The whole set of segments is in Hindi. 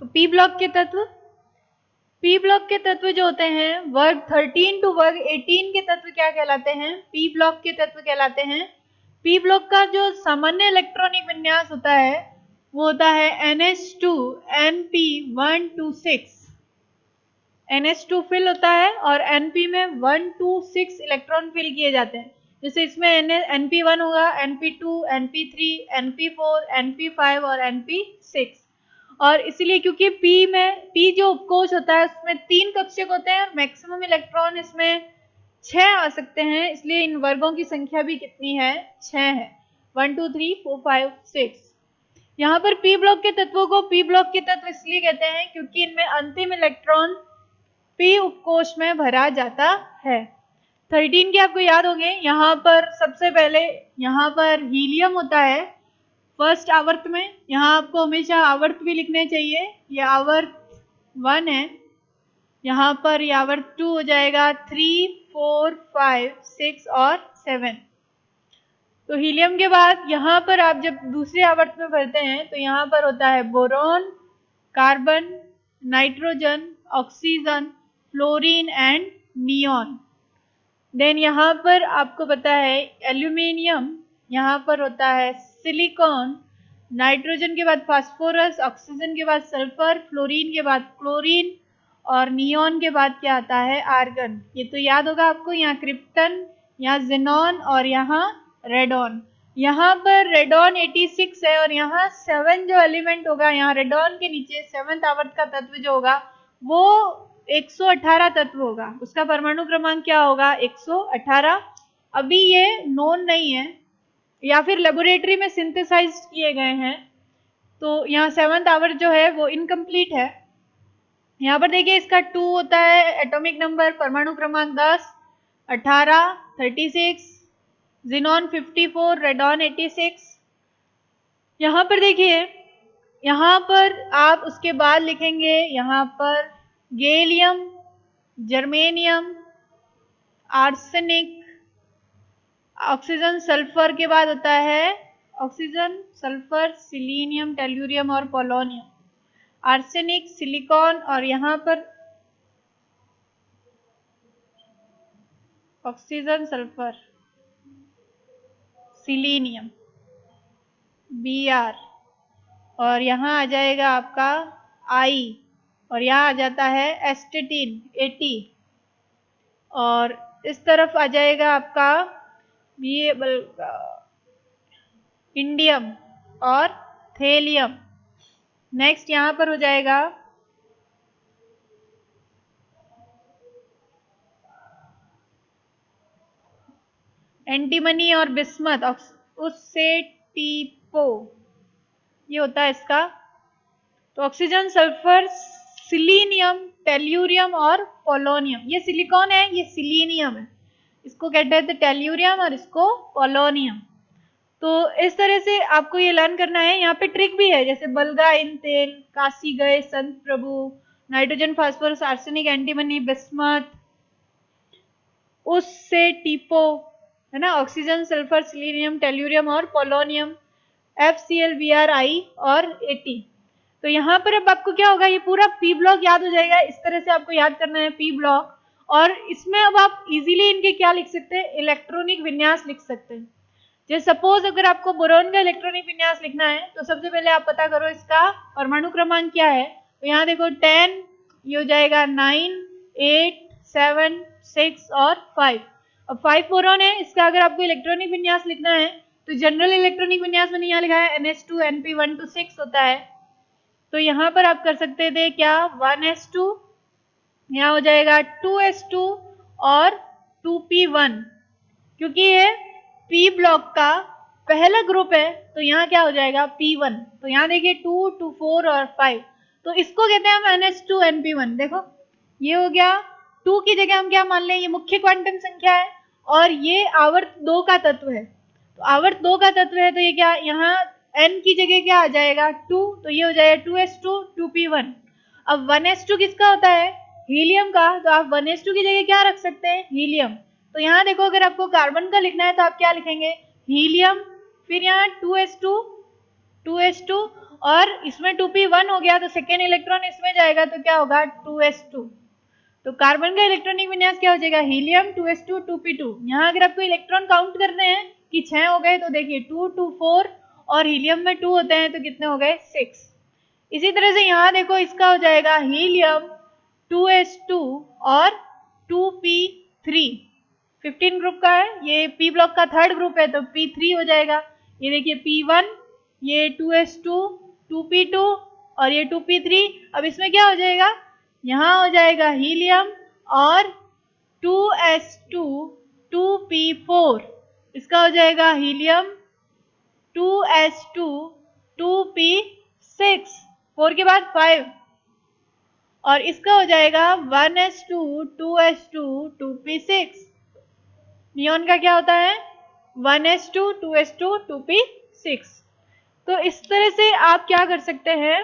तो पी ब्लॉक के तत्व जो होते हैं वर्ग 13 टू वर्ग 18 के तत्व क्या कहलाते हैं? पी ब्लॉक के तत्व कहलाते हैं। पी ब्लॉक का जो सामान्य इलेक्ट्रॉनिक विन्यास होता है वो होता है NH2 NP126। NH2 फिल होता है और NP में 126 इलेक्ट्रॉन फिल किए जाते हैं। जैसे इसमें NP1 होगा, NP2, NP3, NP4, NP5 और NP6। और इसीलिए क्योंकि P जो उपकोष होता है उसमें 3 कक्षक होते हैं और मैक्सिमम इलेक्ट्रॉन इसमें 6 आ सकते हैं, इसलिए इन वर्गों की संख्या भी कितनी है? 6 है। 1 2 3 4 5 6। यहाँ पर पी ब्लॉक के तत्वों को पी ब्लॉक के तत्व इसलिए कहते हैं क्योंकि इनमें अंतिम इलेक्ट्रॉन पी उपकोष में भरा जाता है। 13 के आपको याद होंगे, यहाँ पर सबसे पहले यहाँ पर हीलियम होता है फर्स्ट आवर्त में। यहाँ आपको हमेशा आवर्त भी लिखने चाहिए। ये आवर्त 1 है, यहाँ पर ये आवर्त 2 हो जाएगा, 3 4 5 6 और 7। तो हीलियम के बाद यहाँ पर आप जब दूसरे आवर्त में भरते हैं तो यहाँ पर होता है boron, carbon, nitrogen, oxygen, fluorine and neon. Then यहाँ पर आपको पता है एल्यूमिनियम, यहाँ पर होता है सिलिकॉन, नाइट्रोजन के बाद फास्फोरस, ऑक्सीजन के बाद सल्फर, फ्लोरीन के बाद क्लोरीन और नियॉन के बाद क्या आता है? आर्गन। ये तो याद होगा आपको। यहाँ क्रिप्टन, यहाँ जेनॉन और यहाँ रेडॉन। यहाँ पर रेडॉन 86 है और यहाँ 7 जो एलिमेंट होगा, यहाँ रेडॉन के नीचे 7th आवर्त का तत्व जो होगा वो 118 तत्व होगा। उसका परमाणु क्रमांक क्या होगा? 118। अभी ये नोन नहीं है या फिर लेबोरेटरी में सिंथेसाइज किए गए हैं, तो यहाँ 7th आवर्त जो है वो इनकम्प्लीट है। यहाँ पर देखिए इसका 2 होता है एटॉमिक नंबर, परमाणु क्रमांक 10, 18, 36, जिनॉन 54, रेडॉन 86। यहाँ पर देखिए, यहाँ पर आप उसके बाद लिखेंगे यहाँ पर gallium, germanium, arsenic, oxygen sulphur के बाद होता है ऑक्सीजन सल्फर, सिलीनियम, टेल्यूरियम और पोलोनियम, आर्सेनिक, सिलिकॉन और यहाँ पर ऑक्सीजन सल्फर, सिलीनियम, Br और यहाँ आ जाएगा आपका I और यहाँ आ जाता है एस्टेटिन 80 और इस तरफ आ जाएगा आपका इंडियम और थेलियम। नेक्स्ट यहाँ पर हो जाएगा एंटीमनी और बिस्मथ, उससे टीपो, ये होता है इसका। तो ऑक्सीजन सल्फर, सिलीनियम, टेल्यूरियम और पोलोनियम। ये सिलिकॉन है, ये सिलीनियम है, इसको कहते थे टेल्यूरियम और इसको पोलोनियम। तो इस तरह से आपको ये लर्न करना है। यहाँ पे ट्रिक भी है, जैसे बलगा इन तेल, काशी गए संत प्रभु, nitrogen, phosphorus, arsenic, antimony, bismuth, उससे टीपो, है ना, ऑक्सीजन सल्फर, सिलीनियम, टेल्यूरियम और पोलोनियम, FCl, Bri और At। तो यहाँ पर अब आपको क्या होगा, ये पूरा पी ब्लॉक याद हो जाएगा। इस तरह से आपको याद करना है पी ब्लॉक, और इसमें अब आप इजीली इनके क्या लिख सकते हैं? इलेक्ट्रॉनिक विन्यास लिख सकते हैं। जैसे सपोज अगर आपको बोरॉन का इलेक्ट्रॉनिक विन्यास लिखना है तो सबसे पहले आप पता करो इसका परमाणु क्रमांक क्या है। तो यहाँ देखो 10, ये हो जाएगा 9, 8, 7, 6 और 5। अब 5 बोरॉन है, इसका अगर आपको इलेक्ट्रॉनिक विन्यास लिखना है तो जनरल इलेक्ट्रॉनिक विन्यास मैंने यहाँ लिखा है NH2 NP126 होता है। तो यहाँ पर आप कर सकते थे क्या? 1s2, यहाँ हो जाएगा 2s2 और 2p1, क्योंकि ये पी ब्लॉक का पहला ग्रुप है तो यहाँ क्या हो जाएगा? P1। तो यहाँ देखिए 2, 2, 4 और 5, तो इसको कहते हैं हम NH2 NP1। देखो ये हो गया, 2 की जगह हम क्या मान लें? ये मुख्य क्वांटम संख्या है और ये आवर्त 2 का तत्व है। तो आवर्त 2 का तत्व है तो ये क्या, यहाँ n की जगह क्या आ जाएगा? 2, तो ये हो जाएगा 2s2 2p1। अब 1s2 किसका होता है? हीलियम का, तो आप 1s2 की जगह क्या रख सकते हैं? हीलियम। तो यहाँ देखो अगर आपको कार्बन का लिखना है तो आप क्या लिखेंगे? हीलियम, फिर यहाँ 2s2 और इसमें 2p1 हो गया तो सेकेंड इलेक्ट्रॉन इसमें जाएगा तो क्या होगा 2s2। तो कार्बन का इलेक्ट्रॉनिक विन्यास क्या हो जाएगा हीलियम 2s2 2p2। यहाँ अगर आपको इलेक्ट्रॉन काउंट करने हैं कि 6 हो गए तो देखिए 2 2 4 और हीलियम में 2 होते हैं तो कितने हो गए 6। इसी तरह से यहाँ देखो इसका हो जाएगा हीलियम 2s2 और 2p3 15 ग्रुप का है, ये p ब्लॉक का थर्ड ग्रुप है तो p3 हो जाएगा। ये देखिए p1, ये 2s2 2p2 और ये 2p3। अब इसमें क्या हो जाएगा, यहाँ हो जाएगा हीलियम और 2s2 2p4, इसका हो जाएगा हीलियम 2s2 2p6 4 के बाद 5 और इसका हो जाएगा 1s2 2s2 2p6। नियॉन का क्या होता है 1s2 2s2 2p6। तो इस तरह से आप क्या कर सकते हैं,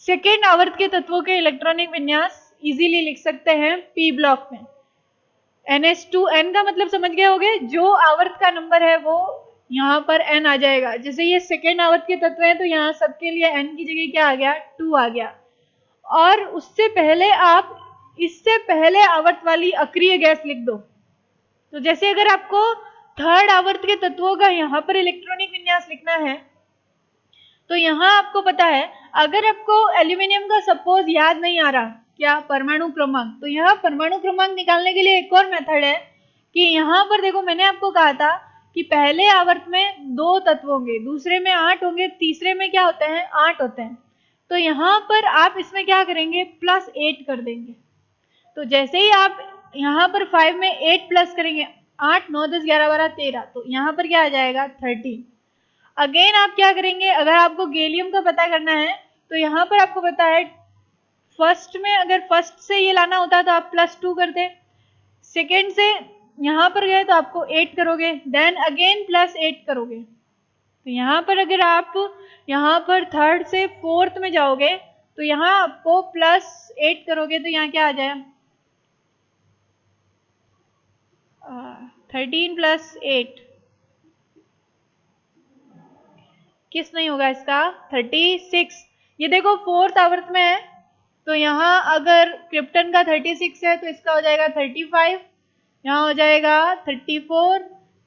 सेकेंड आवर्त के तत्वों के इलेक्ट्रॉनिक विन्यास इजीली लिख सकते हैं p ब्लॉक में। ns2n का मतलब समझ गए होंगे, जो आवर्त का नंबर है वो यहाँ पर n आ जाएगा। जैसे ये सेकेंड आवर्त के तत्व हैं तो यहाँ सबके लिए n की जगह क्या आ गया 2 आ गया। और उससे पहले आप इससे पहले आवर्त वाली अक्रिय गैस लिख दो। तो जैसे अगर आपको थर्ड आवर्त के तत्वों का यहाँ पर इलेक्ट्रॉनिक विन्यास लिखना है तो यहाँ आपको पता है, अगर आपको एल्यूमिनियम का सपोज याद नहीं आ रहा क्या परमाणु क्रमांक, तो यहाँ परमाणु क्रमांक निकालने के लिए एक और मेथड है कि यहाँ पर देखो मैंने आपको कहा था कि पहले आवर्त में 2 तत्व होंगे, दूसरे में 8 होंगे, तीसरे में क्या होते हैं 8 होते हैं। तो यहाँ पर आप इसमें क्या करेंगे +8 कर देंगे। तो जैसे ही आप यहाँ पर 5 में 8 प्लस करेंगे 8 9 10 11 12 13, तो यहाँ पर क्या आ जाएगा 13। अगेन आप क्या करेंगे, अगर आपको गैलियम का पता करना है तो यहाँ पर आपको पता है फर्स्ट में अगर फर्स्ट से ये लाना होता तो आप +2 करते, सेकेंड से यहाँ पर गए तो आपको 8 करोगे, देन अगेन +8 करोगे। तो यहाँ पर अगर आप यहाँ पर थर्ड से फोर्थ में जाओगे तो यहाँ आपको +8 करोगे तो यहाँ क्या आ जाए 13 + 8 किस नहीं होगा इसका 36। ये देखो फोर्थ आवर्त में है तो यहाँ अगर क्रिप्टन का 36 है तो इसका हो जाएगा 35, यहाँ हो जाएगा 34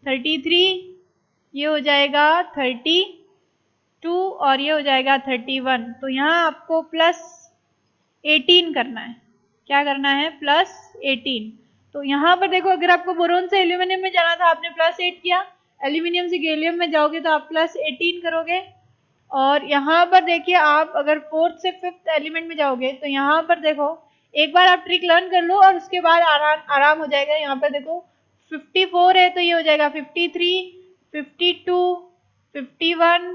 33, ये हो जाएगा 32 और ये हो जाएगा 31। तो यहाँ आपको +18 करना है, क्या करना है +18। तो यहाँ पर देखो अगर आपको बोरोन से एल्यूमिनियम में जाना था आपने +8 किया, एल्यूमिनियम से गैलियम में जाओगे तो आप +18 करोगे। और यहाँ पर देखिए आप अगर फोर्थ से फिफ्थ एलिमेंट में जाओगे तो यहाँ पर देखो एक बार आप ट्रिक लर्न कर लो और उसके बाद आराम हो जाएगा। यहाँ पर देखो 54 है तो ये हो जाएगा 53 52 51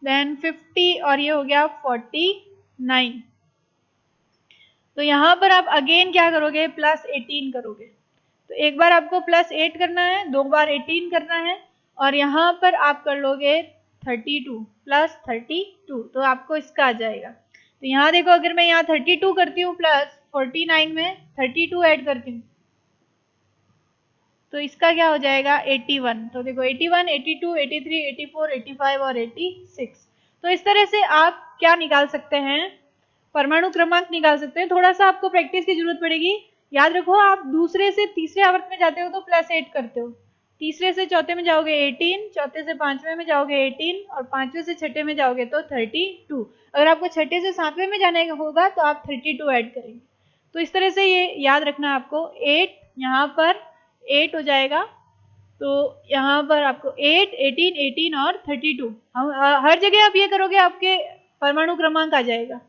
देन 50 और ये हो गया 49। तो यहाँ पर आप अगेन क्या करोगे +18 करोगे। तो एक बार आपको +8 करना है, 2 बार 18 करना है और यहाँ पर आप कर लोगे 32 +32 तो आपको इसका आ जाएगा। तो यहाँ देखो अगर मैं यहाँ 32 करती हूँ +49 में 32 ऐड करती हूँ तो इसका क्या हो जाएगा 81। तो देखो 81 82 83 84 85 और 86। तो इस तरह से आप क्या निकाल सकते हैं परमाणु क्रमांक निकाल सकते हैं। थोड़ा सा आपको प्रैक्टिस की जरूरत पड़ेगी। याद रखो आप दूसरे से तीसरे आवर्त में जाते हो तो +8 करते हो, तीसरे से चौथे में जाओगे 18, चौथे से पांचवें में जाओगे 18 और पांचवें से छठे में जाओगे तो 32। अगर आपको छठे से सातवें में जाने का होगा तो आप 32 ऐड करेंगे। तो इस तरह से ये याद रखना आपको 8 यहाँ पर 8 हो जाएगा। तो यहाँ पर आपको 8 18 18 और 32 हर जगह आप ये करोगे आपके परमाणु क्रमांक आ जाएगा।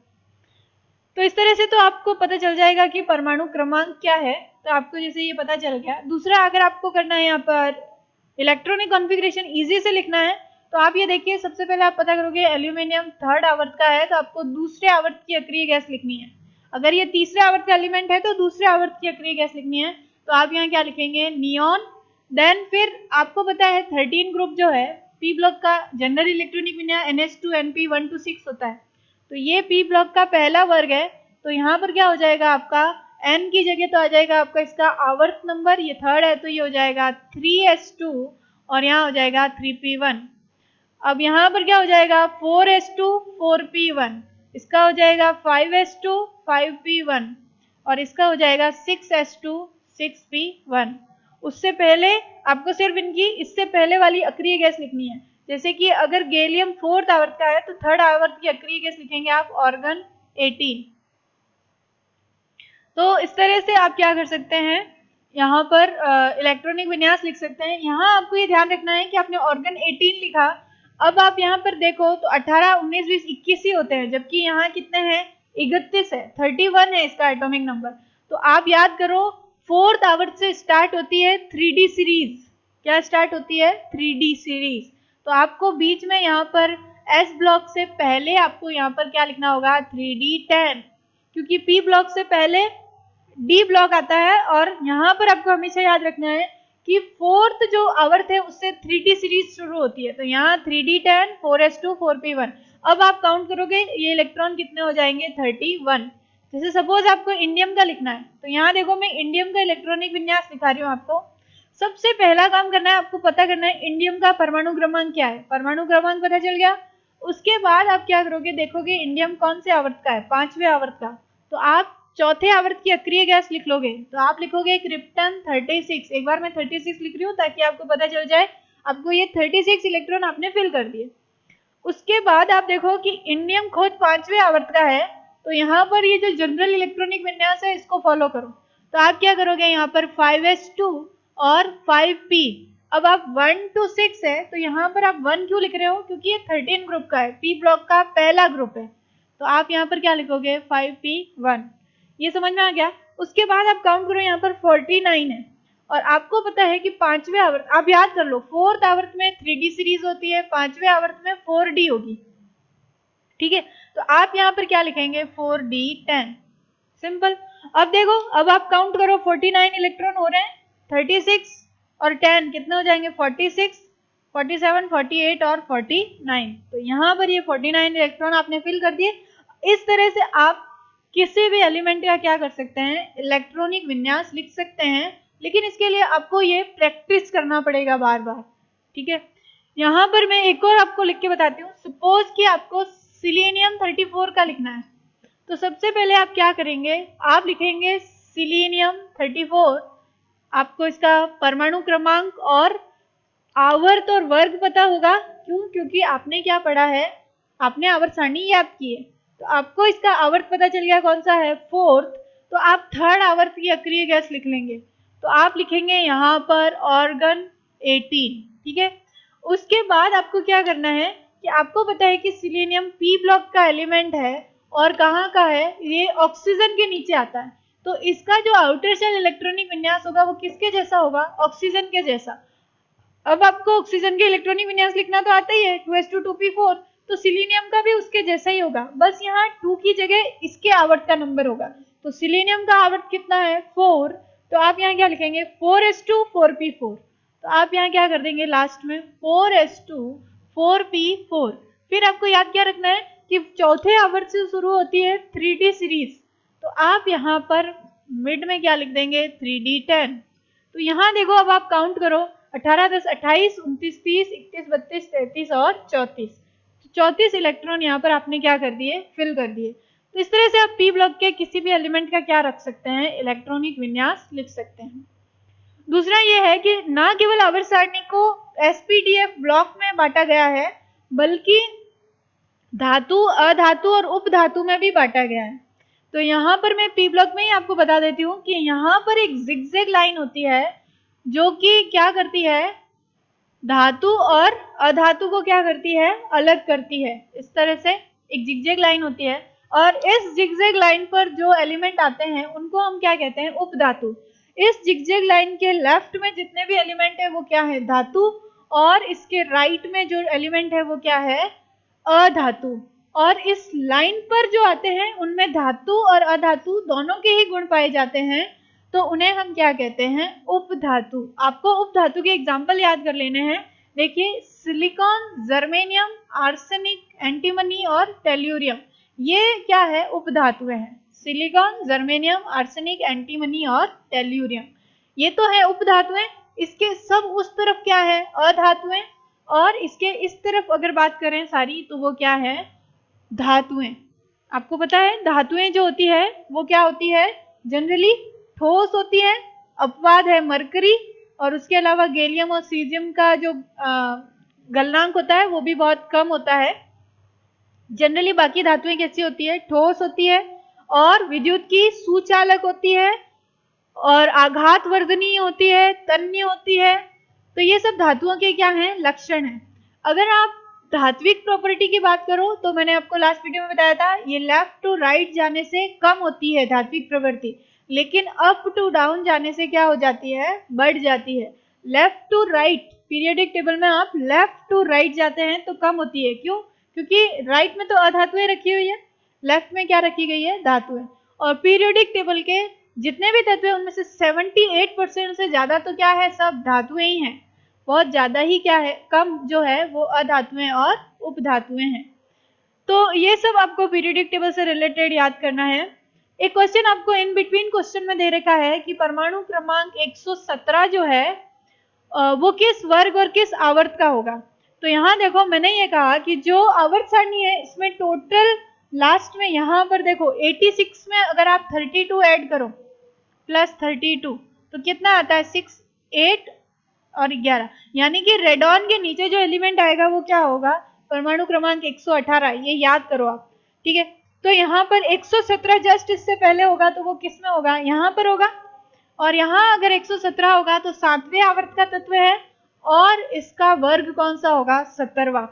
तो इस तरह से तो आपको पता चल जाएगा कि परमाणु क्रमांक क्या है। तो आपको जैसे ये पता चल गया। दूसरा अगर आपको करना है यहाँ पर इलेक्ट्रॉनिक कॉन्फ़िगरेशन इजी से लिखना है तो आप ये देखिए सबसे पहले आप पता करोगे एल्यूमिनियम थर्ड आवर्त का है तो आपको दूसरे आवर्त की अक्रिय गैस लिखनी है। अगर ये तीसरे आवर्त का एलिमेंट है तो दूसरे आवर्त की अक्रिय गैस लिखनी है। तो आप यहाँ क्या लिखेंगे नियॉन, देन फिर आपको पता है 13 ग्रुप जो है पी ब्लॉक का जनरल इलेक्ट्रॉनिक विन्यास NH2NP126 होता है। तो ये पी ब्लॉक का पहला वर्ग है तो यहाँ पर क्या हो जाएगा आपका n की जगह तो आ जाएगा आपका इसका आवर्त नंबर, ये थर्ड है तो ये हो जाएगा 3s2 और यहाँ हो जाएगा 3p1। अब यहाँ पर क्या हो जाएगा 4s2 4p1, इसका हो जाएगा 5s2 5p1 और इसका हो जाएगा 6s2 6p1। उससे पहले आपको सिर्फ इनकी इससे पहले वाली अक्रिय गैस लिखनी है। जैसे कि अगर गैलियम 4th आवर्त का है तो 3rd आवर्त की अक्रिय गैस लिखेंगे आप ऑर्गन 18। तो इस तरह से आप क्या कर सकते हैं, यहाँ पर इलेक्ट्रॉनिक विन्यास लिख सकते हैं। यहाँ आपको ये ध्यान रखना है कि आपने ऑर्गन 18 लिखा, अब आप यहाँ पर देखो तो 18 19 20 21 ही होते हैं, जबकि यहाँ कितने हैं 31 है, 31 है इसका एटॉमिक नंबर। तो आप याद करो 4th आवर्त से स्टार्ट होती है 3D सीरीज। क्या स्टार्ट होती है 3D सीरीज। तो आपको बीच में यहाँ पर S ब्लॉक से पहले आपको यहाँ पर क्या लिखना होगा 3D10, क्योंकि P ब्लॉक से पहले D ब्लॉक आता है। और यहाँ पर आपको हमेशा याद रखना है कि 4th जो आवर्त है उससे 3D सीरीज शुरू होती है। तो यहाँ 3D10 4s2 4p1। अब आप काउंट करोगे ये इलेक्ट्रॉन कितने हो जाएंगे 31। जैसे सपोज आपको इंडियम का लिखना है तो यहाँ देखो मैं इंडियम का इलेक्ट्रॉनिक विन्यास दिखा रही हूँ आपको। सबसे पहला काम करना है, आपको पता करना है इंडियम का परमाणु क्रमांक क्या है। परमाणु क्रमांक पता चल गया, उसके बाद आप क्या करोगे, देखोगे इंडियम कौन से आवर्त का है 5वें आवर्त का, तो आप चौथे आवर्त की अक्रिय गैस लिख लोगे। तो आप लिखोगे क्रिप्टन 36। एक बार मैं 36 लिख रही हूँ ताकि आपको पता चल जाए, आपको ये 36 इलेक्ट्रॉन आपने फिल कर दिए। उसके बाद आप देखो कि इंडियम खोज 5वें आवर्त का है, तो यहाँ पर ये जो जनरल इलेक्ट्रॉनिक विन्यास है इसको फॉलो करो। तो आप क्या करोगे, यहाँ पर 5s2 और 5p। अब आप 1 to 6 है तो यहाँ पर आप 1 क्यों लिख रहे हो, क्योंकि ये 13 ग्रुप का है, p ब्लॉक का पहला ग्रुप है। तो आप यहाँ पर क्या लिखोगे 5p1। ये समझ में आ गया। उसके बाद आप काउंट करो, यहाँ पर 49 है और आपको पता है कि 5वें आवर्त, आप याद कर लो 4th आवर्त में 3D सीरीज होती है, 5वें आवर्त में 4D होगी। ठीक है, तो आप यहाँ पर क्या लिखेंगे 4D10, सिंपल। अब देखो, अब आप काउंट करो 49 इलेक्ट्रॉन हो रहे हैं, 36 और 10 कितने हो जाएंगे 46 47 48 और 49। तो यहाँ पर ये 49 इलेक्ट्रॉन आपने फिल कर दिए। इस तरह से आप किसी भी एलिमेंट का क्या कर सकते हैं, इलेक्ट्रॉनिक विन्यास लिख सकते हैं, लेकिन इसके लिए आपको ये प्रैक्टिस करना पड़ेगा बार बार। ठीक है, यहाँ पर मैं एक और आपको लिख के बताती हूँ। सपोज कि आपको सिलीनियम 34 का लिखना है, तो सबसे पहले आप क्या करेंगे, आप लिखेंगे सिलीनियम 34। आपको इसका परमाणु क्रमांक और आवर्त और वर्ग पता होगा, क्यों, क्योंकि आपने क्या पढ़ा है, आपने आवर्त सारणी याद की है। तो आपको इसका आवर्त पता चल गया कौन सा है 4th। तो आप 3rd आवर्त की अक्रिय गैस लिख लेंगे। तो आप लिखेंगे यहाँ पर ऑर्गन 18। ठीक है, उसके बाद आपको क्या करना है कि आपको पता है कि सिलीनियम p ब्लॉक का एलिमेंट है और कहाँ का है, ये ऑक्सीजन के नीचे आता है। तो इसका जो आउटर शेल इलेक्ट्रॉनिक विन्यास होगा वो किसके जैसा होगा, ऑक्सीजन के जैसा। अब आपको ऑक्सीजन के इलेक्ट्रॉनिक विन्यास लिखना तो आता ही है 2s2 2p4, तो सिलीनियम का भी उसके जैसा ही होगा, बस यहाँ 2 की जगह इसके आवर्त का नंबर होगा। तो सिलीनियम का आवर्त कितना है 4, तो आप यहाँ क्या लिखेंगे 4s2 4p4। तो आप यहाँ क्या कर देंगे लास्ट में 4s2 4p4। फिर आपको याद क्या रखना है कि चौथे आवर्त से शुरू होती है 3D सीरीज, तो आप यहाँ पर मिड में क्या लिख देंगे 3D10। तो यहाँ देखो, अब आप काउंट करो 18 10 28 29 30 31 32 33 और 34। 34 इलेक्ट्रॉन यहाँ पर आपने क्या कर दिए, फिल कर दिए। तो इस तरह से आप p ब्लॉक के किसी भी एलिमेंट का क्या रख सकते हैं, इलेक्ट्रॉनिक विन्यास लिख सकते हैं। दूसरा ये है कि ना केवल आवर्त सारणी को sp-df ब्लॉक में बांटा गया है, बल्कि धातु अधातु और उपधातु में भी बांटा गया है। तो यहाँ पर मैं p ब्लॉक में ही आपको बता देती हूँ कि यहाँ पर एक जिगजैग लाइन होती है जो कि क्या करती है, धातु और अधातु को क्या करती है, अलग करती है। इस तरह से एक जिगजैग लाइन होती है और इस जिगजैग लाइन पर जो एलिमेंट आते हैं उनको हम क्या कहते हैं, उपधातु। इस जिगजैग लाइन के लेफ्ट में जितने भी एलिमेंट है वो क्या है, धातु, और इसके राइट में जो एलिमेंट है वो क्या है, अधातु। और इस लाइन पर जो आते हैं उनमें धातु और अधातु दोनों के ही गुण पाए जाते हैं, तो उन्हें हम क्या कहते हैं, उपधातु। आपको उपधातु के एग्जाम्पल याद कर लेने हैं। देखिए सिलिकॉन, जर्मेनियम, आर्सेनिक, एंटीमनी और टेल्यूरियम, ये क्या है, उपधातुएं हैं। सिलिकॉन, जर्मेनियम, आर्सेनिक, एंटीमनी और टेल्यूरियम, ये तो है उपधातुएं। इसके सब उस तरफ क्या है, अधातुएं। और इसके इस तरफ अगर बात करें सारी, तो वो क्या है, धातुएं। आपको पता है धातुएं जो होती है वो क्या होती है, जनरली ठोस होती है, अपवाद है मरकरी, और उसके अलावा गैलियम और सीजियम का जो गलनांक होता है वो भी बहुत कम होता है। जनरली बाकी धातुएं कैसी होती है, ठोस होती है और विद्युत की सुचालक होती है और आघात वर्धनीय होती है, तन्य होती है। तो ये सब धातुओं के क्या हैं, लक्षण हैं। अगर आप धात्विक प्रॉपर्टी की बात करो तो मैंने आपको लास्ट वीडियो में बताया था, ये लेफ्ट टू राइट जाने से कम होती है धात्विक प्रवृत्ति, लेकिन अप टू डाउन जाने से क्या हो जाती है, बढ़ जाती है। Left to right periodic table में आप लेफ्ट टू राइट जाते हैं तो कम होती है। क्यों? क्योंकि राइट में तो अधातुएं रखी हुई है, लेफ्ट में क्या रखी गई है, धातुएं। और पीरियोडिक टेबल के जितने भी तत्व हैं उनमें से 78% से ज्यादा तो क्या है, सब धातुएं ही हैं। बहुत ज्यादा ही क्या है, कम जो है वो अधातुएं और उपधातुएं हैं। तो ये सब आपको पीरियोडिक टेबल से रिलेटेड याद करना है। एक क्वेश्चन आपको इन बिटवीन क्वेश्चन में दे रखा है कि परमाणु क्रमांक 117 जो है वो किस वर्ग और किस आवर्त का होगा। तो यहाँ देखो मैंने ये कहा कि जो आवर्त सारणी है इसमें टोटल लास्ट में यहाँ पर देखो 86 में अगर आप 32 ऐड करो प्लस 32 तो कितना आता है, 6, 8 और 11, यानी कि रेडॉन के नीचे जो एलिमेंट आएगा वो क्या होगा, परमाणु क्रमांक 118। ये याद करो आप, ठीक है। तो यहाँ पर 117 जस्ट इससे पहले होगा तो वो किस में होगा, यहाँ पर होगा। और यहाँ अगर 117 होगा तो 7वें आवर्त का तत्व है और इसका वर्ग कौन सा होगा, 17वां।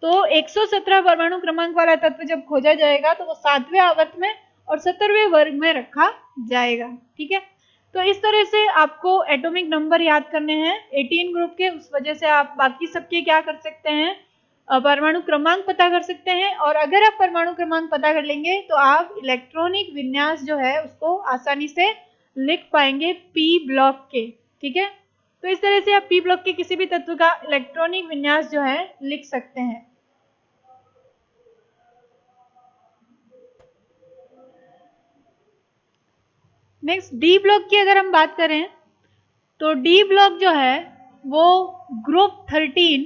तो 117 परमाणु क्रमांक वाला तत्व जब खोजा जाएगा तो वो 7वें आवर्त में और 17वें वर्ग में रखा जाएगा, ठीक है। तो इस तरह से आपको एटॉमिक नंबर याद करने हैं 18 ग्रुप के, उस वजह से आप बाकी सबके क्या कर सकते हैं, परमाणु क्रमांक पता कर सकते हैं। और अगर आप परमाणु क्रमांक पता कर लेंगे तो आप इलेक्ट्रॉनिक विन्यास जो है उसको आसानी से लिख पाएंगे पी ब्लॉक के, ठीक है। तो इस तरह से आप पी ब्लॉक के किसी भी तत्व का इलेक्ट्रॉनिक विन्यास जो है लिख सकते हैं। नेक्स्ट डी ब्लॉक की अगर हम बात करें तो डी ब्लॉक जो है वो ग्रुप 13,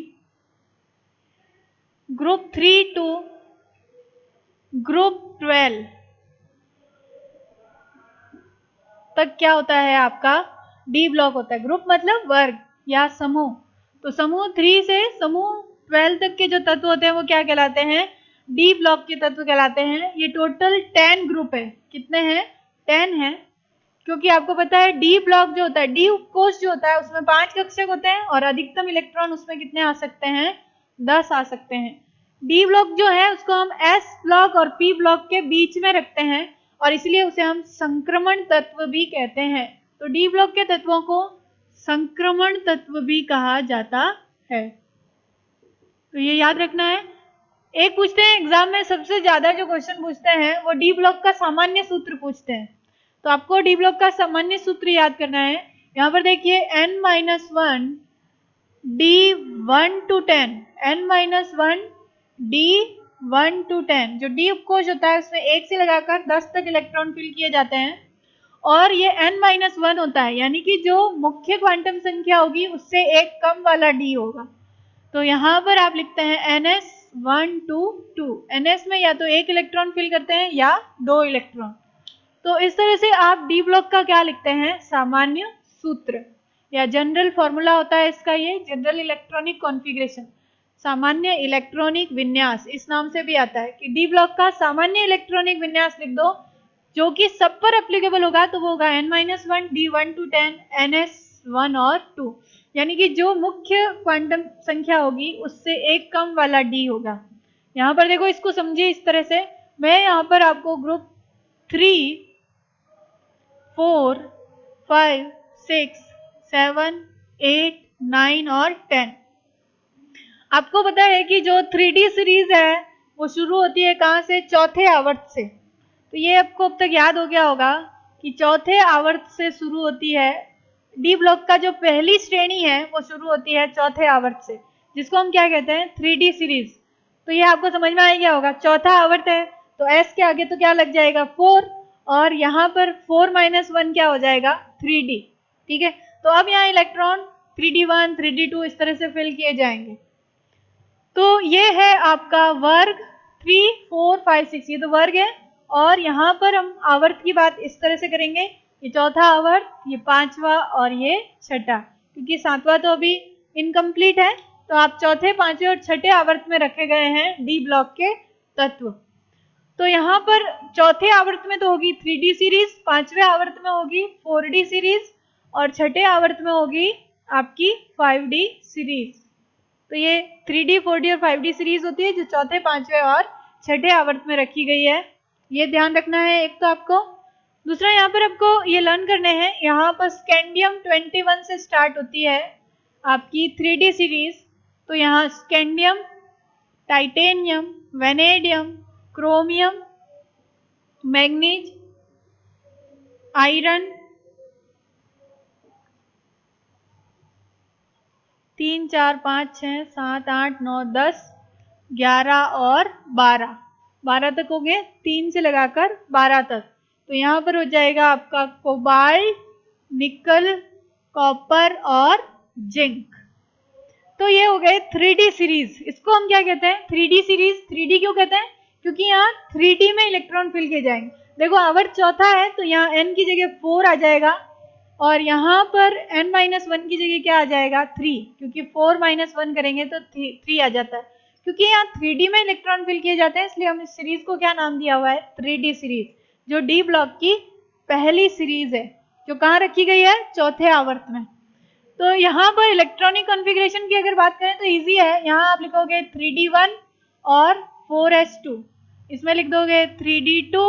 ग्रुप 3 टू ग्रुप 12 तक क्या होता है, आपका डी ब्लॉक होता है। ग्रुप मतलब वर्ग या समूह। तो समूह 3 से समूह 12 तक के जो तत्व होते हैं वो क्या कहलाते हैं, डी ब्लॉक के तत्व कहलाते हैं। ये टोटल 10 ग्रुप है। कितने हैं, 10 है। क्योंकि आपको पता है डी ब्लॉक जो होता है, डी उपकोष जो होता है उसमें 5 कक्षक होते हैं और अधिकतम इलेक्ट्रॉन उसमें कितने आ सकते हैं, 10 आ सकते हैं। डी ब्लॉक जो है उसको हम एस ब्लॉक और पी ब्लॉक के बीच में रखते हैं और इसलिए उसे हम संक्रमण तत्व भी कहते हैं। तो डी ब्लॉक के तत्वों को संक्रमण तत्व भी कहा जाता है। तो ये याद रखना है। एक पूछते हैं एग्जाम में, सबसे ज्यादा जो क्वेश्चन पूछते हैं वो डी ब्लॉक का सामान्य सूत्र पूछते हैं। तो आपको डी ब्लॉक का सामान्य सूत्र याद करना है। यहाँ पर देखिए n-1 D1 to 10, n-1 D1 to 10, जो डी उपकोष होता है उसमें 1 से लगाकर 10 तक इलेक्ट्रॉन फिल किए जाते हैं और ये n-1 होता है, यानी कि जो मुख्य क्वांटम संख्या होगी उससे एक कम वाला डी होगा। तो यहाँ पर आप लिखते हैं ns122, ns में या तो 1 इलेक्ट्रॉन फिल करते हैं या 2 इलेक्ट्रॉन। तो इस तरह से आप डी ब्लॉक का क्या लिखते हैं, सामान्य सूत्र या जनरल फॉर्मूला होता है इसका, ये जनरल इलेक्ट्रॉनिक कॉन्फ़िगरेशन, सामान्य इलेक्ट्रॉनिक विन्यास इस नाम से भी आता है कि डी ब्लॉक का सामान्य इलेक्ट्रॉनिक विन्यास लिख दो जो कि सब पर एप्लीकेबल होगा। तो वो होगा n-1 D1 to 10 ns1 और 2, यानी कि जो मुख्य क्वांटम संख्या होगी उससे एक कम वाला डी होगा। यहाँ पर देखो, इसको समझिए इस तरह से। मैं यहाँ पर आपको ग्रुप 3, 4, 5, 6, 7, 8, 9 और 10, आपको पता है कि जो 3D सीरीज है वो शुरू होती है कहाँ से, चौथे आवर्त से। तो ये आपको अब तक याद हो गया होगा कि चौथे आवर्त से शुरू होती है। डी ब्लॉक का जो पहली श्रेणी है वो शुरू होती है चौथे आवर्त से, जिसको हम क्या कहते हैं, 3D सीरीज। तो ये आपको समझ में आ गया होगा। चौथा आवर्त है तो एस के आगे तो क्या लग जाएगा, 4, और यहाँ पर 4-1 क्या हो जाएगा, 3D, ठीक है। तो अब यहाँ इलेक्ट्रॉन 3D1, 3D2 इस तरह से फिल किए जाएंगे। तो ये है आपका वर्ग 3, 4, 5, 6, ये तो वर्ग है। और यहाँ पर हम आवर्त की बात इस तरह से करेंगे, ये चौथा आवर्त, ये पांचवा और ये छठा, क्योंकि सातवां तो अभी इनकम्प्लीट है, तो आप चौथे, पांचवें और छठे आवर्त में रखे गए हैं डी ब्लॉक के तत्व। तो यहाँ पर चौथे आवर्त में तो होगी 3D सीरीज, पांचवें आवर्त में होगी 4D सीरीज और छठे आवर्त में होगी आपकी 5D सीरीज। तो ये 3D, 4D और 5D सीरीज होती है जो चौथे, पांचवें और छठे आवर्त में रखी गई है। ये ध्यान रखना है एक तो आपको। दूसरा यहाँ पर आपको ये लर्न करने हैं, यहाँ पर स्कैंडियम 21 से स्टार्ट होती है आपकी 3D सीरीज। तो यहाँ scandium, titanium, vanadium, chromium, manganese, iron, 3, 4, 5, 6, 7, 8, 9, 10, 11 और 12 तक हो गए, 3 से लगाकर 12 तक। तो यहाँ पर हो जाएगा आपका कोबाल्ट, निकल, कॉपर और जिंक। तो ये हो गए 3D सीरीज। इसको हम क्या कहते हैं? 3D series. 3D क्यों कहते हैं? क्योंकि यहाँ 3D में इलेक्ट्रॉन फिल किए जाएंगे। देखो आवर्त चौथा है तो यहाँ n की जगह 4 आ जाएगा और यहाँ पर n-1 की जगह क्या आ जाएगा? 3, क्योंकि 4-1 करेंगे तो 3 आ जाता है। क्योंकि यहाँ 3D में इलेक्ट्रॉन फिल किए जाते हैं इसलिए हम इस सीरीज को क्या नाम दिया हुआ है? 3D सीरीज, जो डी ब्लॉक की पहली सीरीज है, जो कहाँ रखी गई है? चौथे आवर्त में। तो यहाँ पर इलेक्ट्रॉनिक कॉन्फ़िगरेशन की अगर बात करें तो इजी है। यहाँ आप लिखोगे 3D1 और 4s2, इसमें लिख दोगे 3D2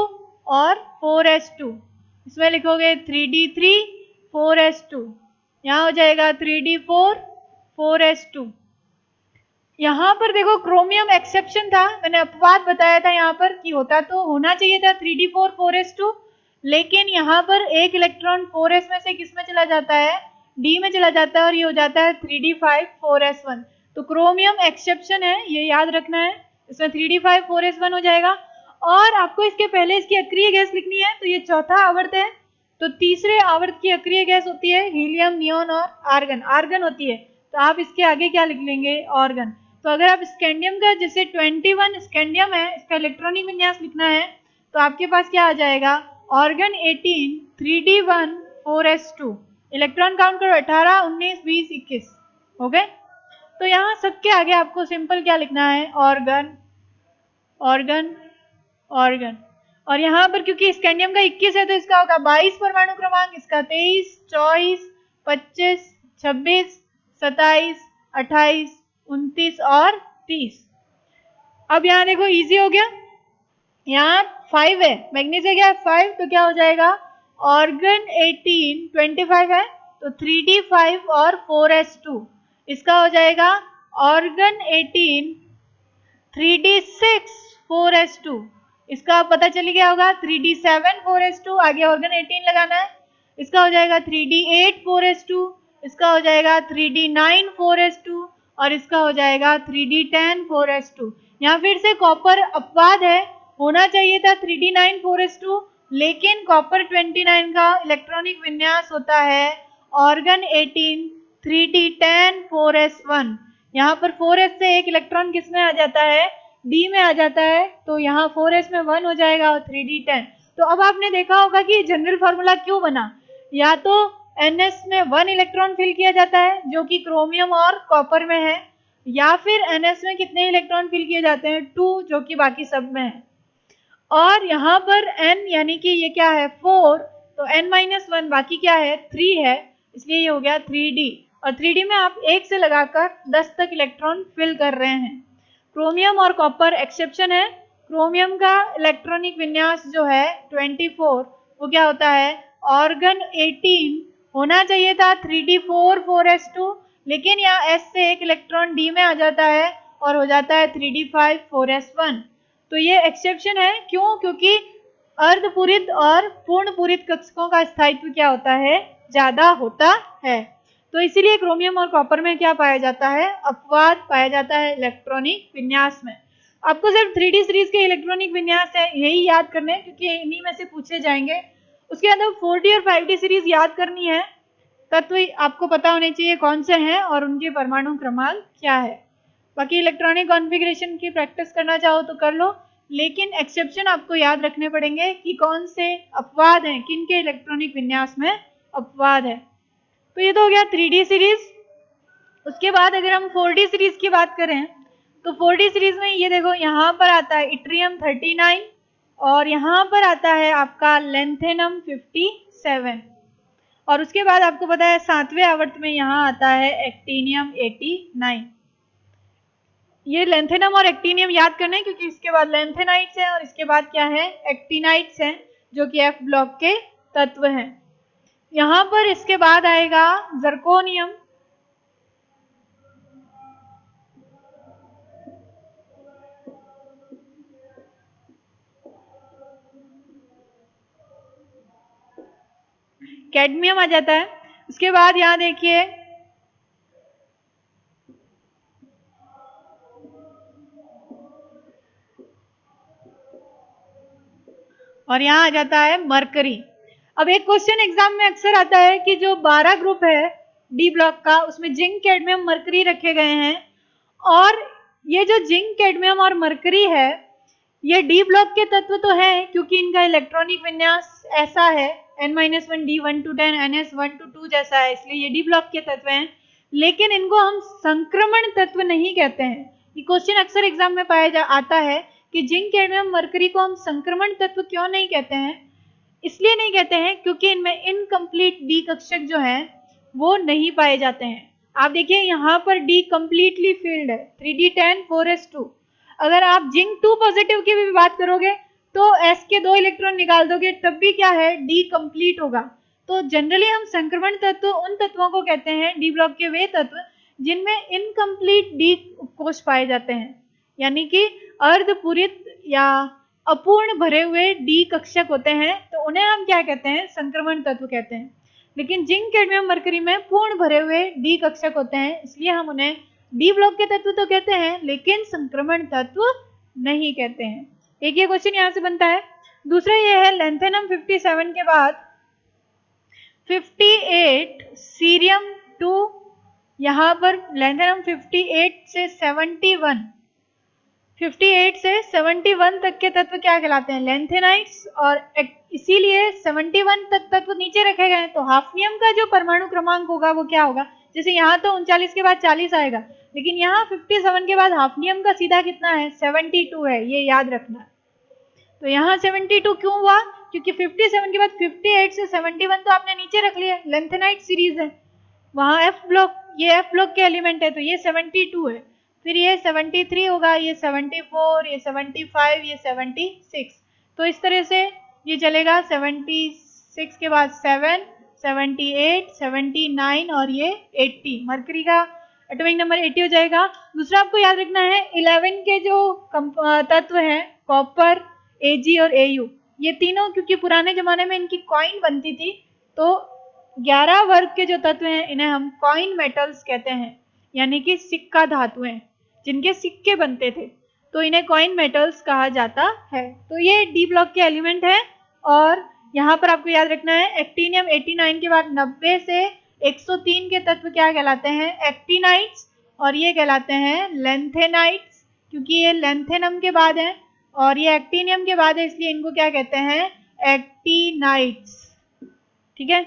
और 4s2, इसमें लिखोगे 3D3, 4s2, यहाँ हो जाएगा 3D4, 4s2। यहाँ पर देखो क्रोमियम एक्सेप्शन था, मैंने अपवाद बताया था यहाँ पर कि होता तो होना चाहिए था 3D4, 4s2, लेकिन यहाँ पर एक इलेक्ट्रॉन 4s में से किस में चला जाता है? डी में चला जाता है और ये हो जाता है 3D5, 4s1। तो क्रोमियम एक्सेप्शन है, ये याद रखना है। इसमें 3D5, 4s1 हो जाएगा। और आपको इसके पहले इसकी अक्रिय गैस लिखनी है, तो ये चौथा आवर्त है, तो तीसरे आवर्त की अक्रिय गैस होती है हीलियम, नियोन और आर्गन। आर्गन होती है, तो आप इसके आगे क्या लिख लेंगे? ऑर्गन। तो अगर आप स्कैंडियम का, जैसे 21 स्कैंडियम है, इसका इलेक्ट्रॉनिक विन्यास लिखना है तो आपके पास क्या आ जाएगा? Organ 18, 3D1, 4s2। Electron count करो, 18, 19, 20, 21 हो गए। तो यहाँ सबके आगे आपको सिंपल क्या लिखना है? Organ, organ, organ. और यहाँ पर क्योंकि स्कैंडियम का 21 है तो इसका होगा 22 परमाणु क्रमांक, इसका 23, 24, 25, 26, 27, 28, 29 और 30। अब यहाँ देखो इजी हो गया, यहाँ 5 है, मैग्नीज है क्या? 5, तो क्या हो जाएगा? ऑर्गन 18, 25 है तो 3D5 और 4s2, इसका हो जाएगा ऑर्गन 18, 3D6, 4s2, इसका पता चली गया होगा 3D7, 4s2, आगे ऑर्गन 18 लगाना है, इसका हो जाएगा 3D8, 4s2, इसका हो जाएगा 3D9, 4s2 और इसका हो जाएगा 3D10, 4s2। यहाँ फिर से कॉपर अपवाद है, होना चाहिए था 3D9, 4s2, लेकिन कॉपर 29 का इलेक्ट्रॉनिक विन्यास होता है ऑर्गन 18, 3D10, 4s1। यहाँ पर 4s से एक इलेक्ट्रॉन किस में आ जाता है? डी में आ जाता है, तो यहाँ 4s में 1 हो जाएगा और 3D10। तो अब आपने देखा होगा कि जनरल फार्मूला क्यों बना, या तो ns में 1 इलेक्ट्रॉन फिल किया जाता है जो कि क्रोमियम और कॉपर में है, या फिर ns में कितने इलेक्ट्रॉन फिल किए जाते हैं? 2, जो कि बाकी सब में है। और यहाँ पर n यानी कि ये क्या है? 4, तो n-1 बाकी क्या है? 3 है, इसलिए ये हो गया 3D। और 3D में आप 1 से लगाकर 10 तक इलेक्ट्रॉन फिल कर रहे हैं। क्रोमियम और कॉपर एक्सेप्शन है। क्रोमियम का इलेक्ट्रॉनिक विन्यास जो है 24, वो क्या होता है? ऑर्गन 18, होना चाहिए था 3D4, 4s2, लेकिन यहाँ s से एक इलेक्ट्रॉन d में आ जाता है और हो जाता है 3D5, 4s1। तो ये एक्सेप्शन है, क्यों? क्योंकि अर्धपूरित और पूर्ण पूरित कक्षकों का स्थायित्व क्या होता है? ज्यादा होता है। तो इसीलिए क्रोमियम और कॉपर में क्या पाया जाता है? अपवाद पाया जाता है इलेक्ट्रॉनिक विन्यास में। आपको सिर्फ 3D सीरीज के इलेक्ट्रॉनिक विन्यास है यही याद करने हैं, क्योंकि इन्हीं में से पूछे जाएंगे। उसके अंदर 4D और 5D सीरीज याद करनी है। तत्व आपको पता होने चाहिए कौन से हैं और उनके परमाणु क्रमांक क्या है। बाकी इलेक्ट्रॉनिक कॉन्फ़िगरेशन की प्रैक्टिस करना चाहो तो कर लो, लेकिन एक्सेप्शन आपको याद रखने पड़ेंगे कि कौन से अपवाद हैं, किन के इलेक्ट्रॉनिक विन्यास में अपवाद है। तो ये तो हो गया 3D सीरीज। उसके बाद अगर हम 4D सीरीज की बात करें तो 4D सीरीज में ये देखो यहाँ पर आता है इट्रियम 39 और यहाँ पर आता है आपका लेंथेनम 57 और उसके बाद आपको पता है 7वें आवर्त में यहाँ आता है एक्टिनियम 89। ये लेंथेनम और एक्टिनियम याद करना है क्योंकि इसके बाद लेंथेनाइट्स हैं और इसके बाद क्या है एक्टिनाइट्स हैं जो कि F ब्लॉक के तत्व हैं। यहाँ पर इसके बाद आएगा जर्कोनियम, कैडमियम आ जाता है। उसके बाद यहाँ देखिए और यहाँ आ जाता है मरकरी। अब एक क्वेश्चन एग्जाम में अक्सर आता है कि जो 12 ग्रुप है डी ब्लॉक का उसमें जिंक, कैडमियम, मरकरी रखे गए हैं और ये जो जिंक, कैडमियम और मरकरी है ये डी ब्लॉक के तत्व तो है क्योंकि इनका इलेक्ट्रॉनिक विन्यास ऐसा है n-1 d1 to 10 ns1 to 2 जैसा है, इसलिए ये डी ब्लॉक के तत्व हैं, लेकिन इनको हम संक्रमण तत्व नहीं कहते हैं। ये क्वेश्चन अक्सर एग्जाम में पाया आता है कि जिंक, कैडमियम, मरकरी को हम संक्रमण तत्व क्यों नहीं कहते हैं। इसलिए नहीं कहते हैं क्योंकि इनमें इनकम्प्लीट डी कक्षक जो है वो नहीं पाए जाते हैं। आप देखिए यहाँ पर डी कंप्लीटली फिल्ड है 3d10 4s2। अगर आप जिंक 2 पॉजिटिव की भी बात करोगे तो s के 2 इलेक्ट्रॉन निकाल दोगे तब भी क्या है डी कंप्लीट होगा। तो जनरली हम संक्रमण तत्व उन तत्वों को कहते हैं डी ब्लॉक के वे तत्व जिनमें इनकम्प्लीट डी कोश पाए जाते हैं, यानी कि अर्धपूरित या अपूर्ण भरे हुए डी कक्षक होते हैं, तो उन्हें हम क्या कहते हैं संक्रमण तत्व कहते हैं। लेकिन जिंक, कैडमियम, मरकरी में पूर्ण भरे हुए डी कक्षक होते हैं, इसलिए हम उन्हें डी ब्लॉक के तत्व तो कहते हैं लेकिन संक्रमण तत्व नहीं कहते हैं। एक ये क्वेश्चन यहां से बनता है। दूसरा ये है लेंथेनम 57 के बाद 58 सीरियम 2, यहाँ पर लेंथेनम 58 से 71 तक के तत्व क्या कहलाते हैं लेंथेनाइट्स, और इसीलिए 71 तक तत्व नीचे रखे गए हैं। तो हाफनियम का जो परमाणु क्रमांक होगा वो क्या होगा, जैसे यहाँ तो 39 के बाद 40 आएगा, लेकिन यहाँ 57 के बाद हाफनियम का सीधा कितना है 72 है, ये याद रखना। तो यहाँ 72 क्यों हुआ, क्योंकि 57 के बाद 58 से 71 तो आपने नीचे रख लिया, लेंथेनाइट सीरीज है, वहाँ एफ ब्लॉक, ये एफ ब्लॉक के एलिमेंट है तो ये 72 है, फिर ये 73 होगा, ये 74, ये 75, ये 76। तो इस तरह से ये चलेगा 76 के बाद 7, 78, 79 और ये 80। मरकरी का एटॉमिक नंबर 80 हो जाएगा। दूसरा आपको याद रखना है 11 के जो तत्व हैं कॉपर, Ag और Au, ये तीनों क्योंकि पुराने जमाने में इनकी कॉइन बनती थी तो 11 वर्ग के जो तत्व हैं इन्हें हम कॉइन मेटल्स कहते हैं, यानी कि सिक्का धातुएं जिनके सिक्के बनते थे, तो इन्हें कॉइन मेटल्स कहा जाता है। तो ये डी ब्लॉक के एलिमेंट है। और यहाँ पर आपको याद रखना है एक्टिनियम 89 के बाद 90 से 103 के तत्व क्या कहलाते हैं एक्टिनाइट्स, और ये कहलाते हैं लेंथेनाइट्स, क्योंकि ये लेंथेनम के बाद है और ये एक्टिनियम के बाद है, इसलिए इनको क्या कहते हैं एक्टिनाइट्स। ठीक है,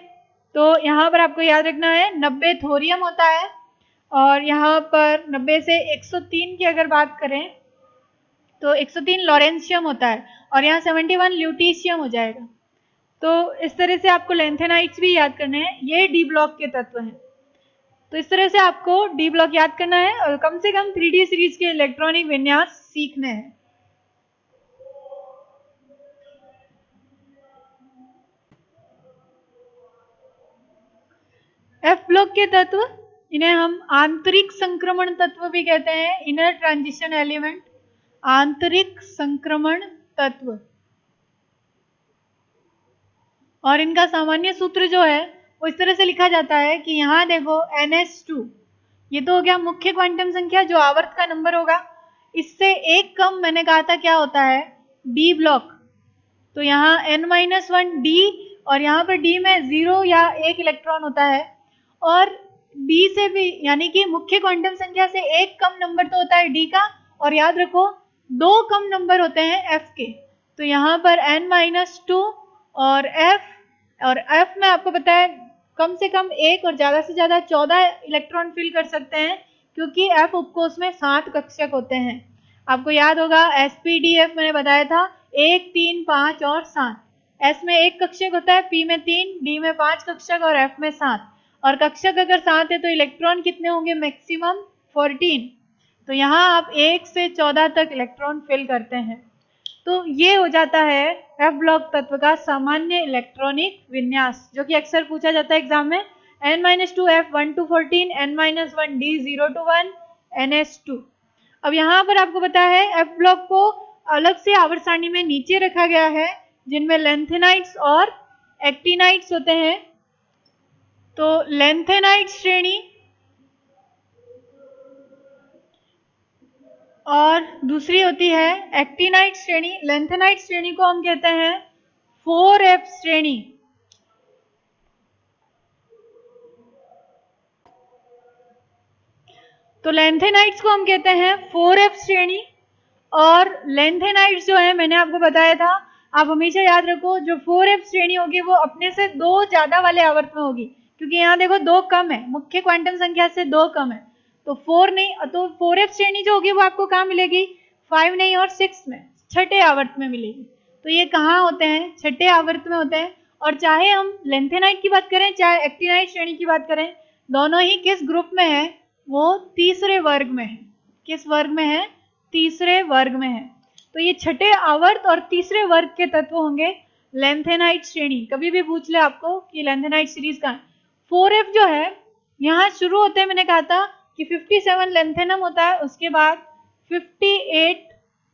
तो यहाँ पर आपको याद रखना है 90 थोरियम होता है और यहाँ पर 90 से 103 की अगर बात करें तो 103 लॉरेंशियम होता है और यहाँ 71 ल्यूटीशियम हो जाएगा। तो इस तरह से आपको लेंथेनाइट्स भी याद करने हैं, ये डी ब्लॉक के तत्व हैं। तो इस तरह से आपको डी ब्लॉक याद करना है और कम से कम 3D सीरीज के इलेक्ट्रॉनिक विन्यास सीखने हैं। एफ ब्लॉक के तत्व इन्हें हम आंतरिक संक्रमण तत्व भी कहते हैं, इनर ट्रांजिशन एलिमेंट, आंतरिक संक्रमण तत्व। और इनका सामान्य सूत्र जो है वो इस तरह से लिखा जाता है कि यहाँ देखो NH2, ये तो हो गया मुख्य क्वांटम संख्या जो आवर्त का नंबर होगा, इससे एक कम मैंने कहा था क्या होता है डी ब्लॉक। तो यहाँ n-1 d और यहाँ पर d में 0 या 1 इलेक्ट्रॉन होता है और डी से भी, यानी कि मुख्य क्वांटम संख्या से एक कम नंबर तो होता है डी का, और याद रखो 2 कम नंबर होते हैं एफ के। तो यहाँ पर n-2 और एफ में आपको पता है कम से कम 1 और ज्यादा से ज्यादा 14 इलेक्ट्रॉन फिल कर सकते हैं, क्योंकि एफ उपकोष में 7 कक्षक होते हैं। आपको याद होगा sp-d-f मैंने बताया था 1, 3, 5 और 7। एस में 1 कक्षक होता है, पी में 3, डी में 5 कक्षक और एफ में 7। और कक्षक अगर 7 है तो इलेक्ट्रॉन कितने होंगे? मैक्सिमम 14। तो यहाँ आप 1 से 14 तक इलेक्ट्रॉन फिल करते हैं। तो ये हो जाता है एफ ब्लॉक तत्व का सामान्य इलेक्ट्रॉनिक विन्यास, जो कि अक्सर पूछा जाता है एग्जाम में। n-2 f 1 to 14, n-1 d 0 to 1, ns2। अब यहाँ पर आपको पता है एफ ब्लॉक को अलग से आवर्त सारणी में नीचे रखा गया है, जिनमें लेंथेनाइट्स और एक्टिनाइट्स होते हैं। तो लेंथेनाइट श्रेणी और दूसरी होती है एक्टिनाइट श्रेणी। लेंथेनाइट श्रेणी को हम कहते हैं 4f श्रेणी। तो लेंथेनाइट्स को हम कहते हैं 4f श्रेणी, और लेंथेनाइट्स जो है मैंने आपको बताया था, आप हमेशा याद रखो जो 4f श्रेणी होगी वो अपने से 2 ज्यादा वाले आवर्त में होगी, क्योंकि यहाँ देखो 2 कम है, मुख्य क्वांटम संख्या से 2 कम है, तो 4 नहीं, तो 4f श्रेणी जो होगी वो आपको कहाँ मिलेगी? 5 नहीं और 6 में, छठे आवर्त में मिलेगी। तो ये कहाँ होते हैं? छठे आवर्त में होते हैं। और चाहे हम लेंथेनाइट की बात करें चाहे एक्टिनाइट श्रेणी की बात करें, दोनों ही किस ग्रुप में है? वो तीसरे वर्ग में है। किस वर्ग में है? तीसरे वर्ग में है। तो ये छठे आवर्त और तीसरे वर्ग के तत्व होंगे लेंथेनाइट श्रेणी। कभी भी पूछ ले आपको कि लेंथेनाइट सीरीज का 4f जो है यहाँ शुरू होते हैं, मैंने कहा था कि 57 लेंथेनम होता है, उसके बाद 58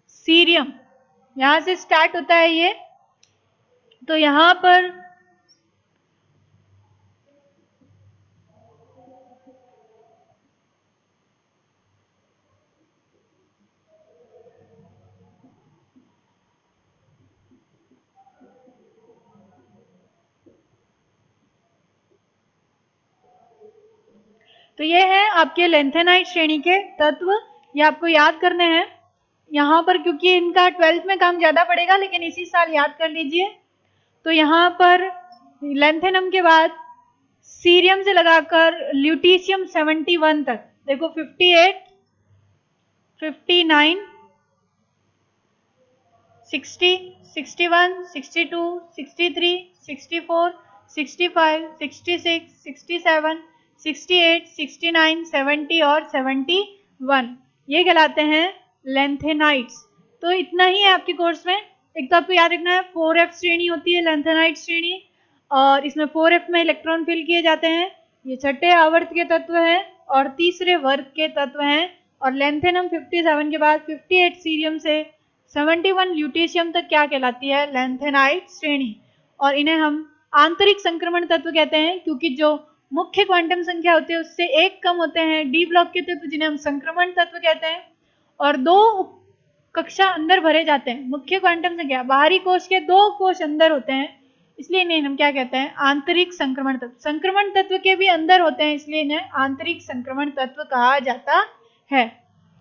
सीरियम यहाँ से स्टार्ट होता है ये। तो यहाँ पर तो ये है आपके लेंथेनाइट श्रेणी के तत्व, ये आपको याद करने हैं यहाँ पर, क्योंकि इनका 12th में काम ज्यादा पड़ेगा, लेकिन इसी साल याद कर लीजिए। तो यहाँ पर लेंथेनम के बाद सीरियम से लगाकर ल्यूटीशियम 71 तक, देखो 58, 59, 60, 61, 62, 63, 64, 65, 66, 67, 68, 69, 70 और 71, ये कहलाते हैं लेंथेनाइट्स। तो इतना ही है आपके कोर्स में। एक तो आपको याद रखना है 4f श्रेणी होती है लेंथेनाइट श्रेणी, और इसमें 4f में इलेक्ट्रॉन फिल किए जाते हैं। ये छठे आवर्त के तत्व हैं और तीसरे वर्ग के तत्व हैं। और लेंथेनम 57 के बाद 58 सीरियम से 71 ल्यूटीशियम तक क्या कहलाती है? लेंथेनाइट श्रेणी। और इन्हें हम आंतरिक संक्रमण तत्व कहते हैं, क्योंकि जो मुख्य क्वांटम संख्या होती है उससे एक कम होते हैं डी ब्लॉक के तत्व, जिन्हें हम संक्रमण तत्व कहते हैं, और 2 कक्षा अंदर भरे जाते हैं। मुख्य क्वांटम संख्या बाहरी कोश के 2 कोश अंदर होते हैं, इसलिए इन्हें हम क्या कहते हैं? आंतरिक संक्रमण तत्व। संक्रमण तत्व के भी अंदर होते हैं, इसलिए इन्हें आंतरिक संक्रमण तत्व कहा जाता है।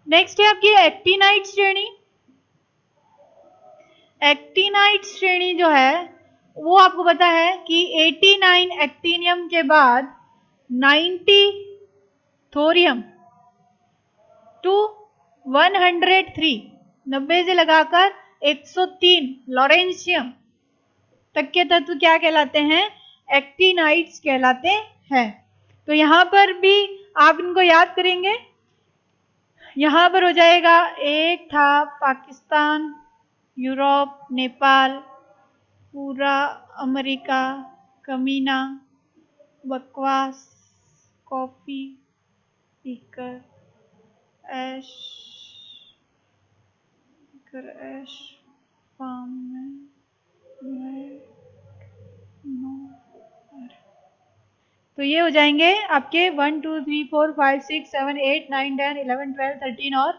नेक्स्ट है आपकी एक्टिनाइट श्रेणी। एक्टिनाइट श्रेणी जो है वो आपको पता है कि 89 एक्टिनियम के बाद 90 थोरियम टू 103, 90 से लगाकर 103 लॉरेंशियम तक के तत्व क्या कहलाते हैं? एक्टिनाइट्स कहलाते हैं। तो यहाँ पर भी आप इनको याद करेंगे। यहाँ पर हो जाएगा, एक था पाकिस्तान, यूरोप, नेपाल, पूरा अमेरिका, कमीना, बकवास, कॉफी, पीकर, ऐश, फार्म में तो ये हो जाएंगे आपके 1, 2, 3, 4, 5, 6, 7, 8, 9, 10, 11, 12, 13 और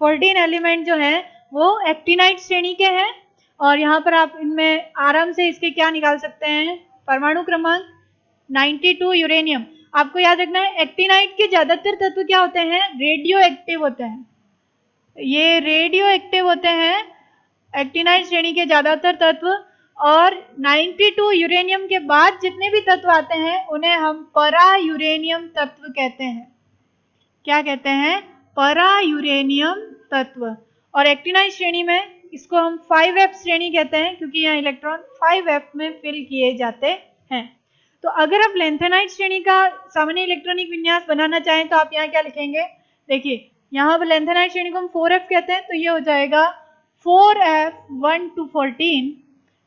14 एलिमेंट जो हैं वो एक्टिनाइट श्रेणी के हैं। और यहाँ पर आप इनमें आराम से इसके क्या निकाल सकते हैं? परमाणु क्रमांक 92 यूरेनियम। आपको याद रखना है एक्टिनाइड के ज्यादातर तत्व क्या होते हैं, रेडियो एक्टिव होते हैं, ये रेडियो एक्टिव होते हैं एक्टिनाइड श्रेणी के ज्यादातर तत्व। और 92 यूरेनियम के बाद जितने भी तत्व आते हैं उन्हें हम परा यूरेनियम तत्व कहते हैं। क्या कहते हैं, परा यूरेनियम तत्व। और एक्टिनाइड श्रेणी में इसको हम 5f श्रेणी कहते हैं क्योंकि यहाँ इलेक्ट्रॉन 5f में फिल किए जाते हैं। तो अगर आप लेंथेनाइड श्रेणी का सामान्य इलेक्ट्रॉनिक विन्यास बनाना चाहें तो आप यहाँ क्या लिखेंगे, देखिए यहाँ पर लेंथेनाइड श्रेणी को हम 4f कहते हैं, तो ये हो जाएगा 4f 1 to 14,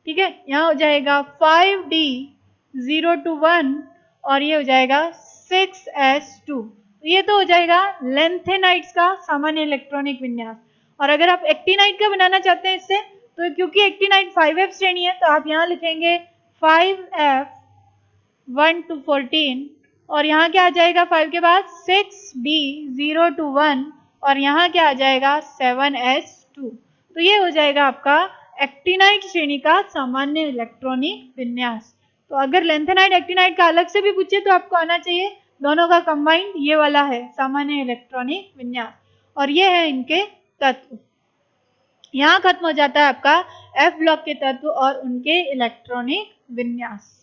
ठीक है। यहाँ हो जाएगा 5d 0 to 1 और ये हो जाएगा 6s2। तो ये तो हो जाएगा लेंथेनाइड्स का सामान्य इलेक्ट्रॉनिक विन्यास। और अगर आप एक्टिनाइड का बनाना चाहते हैं इससे, तो क्योंकि एक्टिनाइड 5f श्रेणी है तो आप यहाँ लिखेंगे 5f 1 to 14 और यहाँ क्या आ जाएगा 5 के बाद 6d 0 to 1 और यहाँ क्या आ जाएगा 7s2। तो ये हो जाएगा आपका एक्टिनाइड श्रेणी का सामान्य इलेक्ट्रॉनिक विन्यास। तो अगर लेंथेनाइड एक्टिनाइड का अलग से भी पूछे तो आपको आना चाहिए, दोनों का कंबाइंड ये वाला है सामान्य इलेक्ट्रॉनिक विन्यास। और ये है इनके तत्व। यहाँ खत्म हो जाता है आपका एफ ब्लॉक के तत्व और उनके इलेक्ट्रॉनिक विन्यास।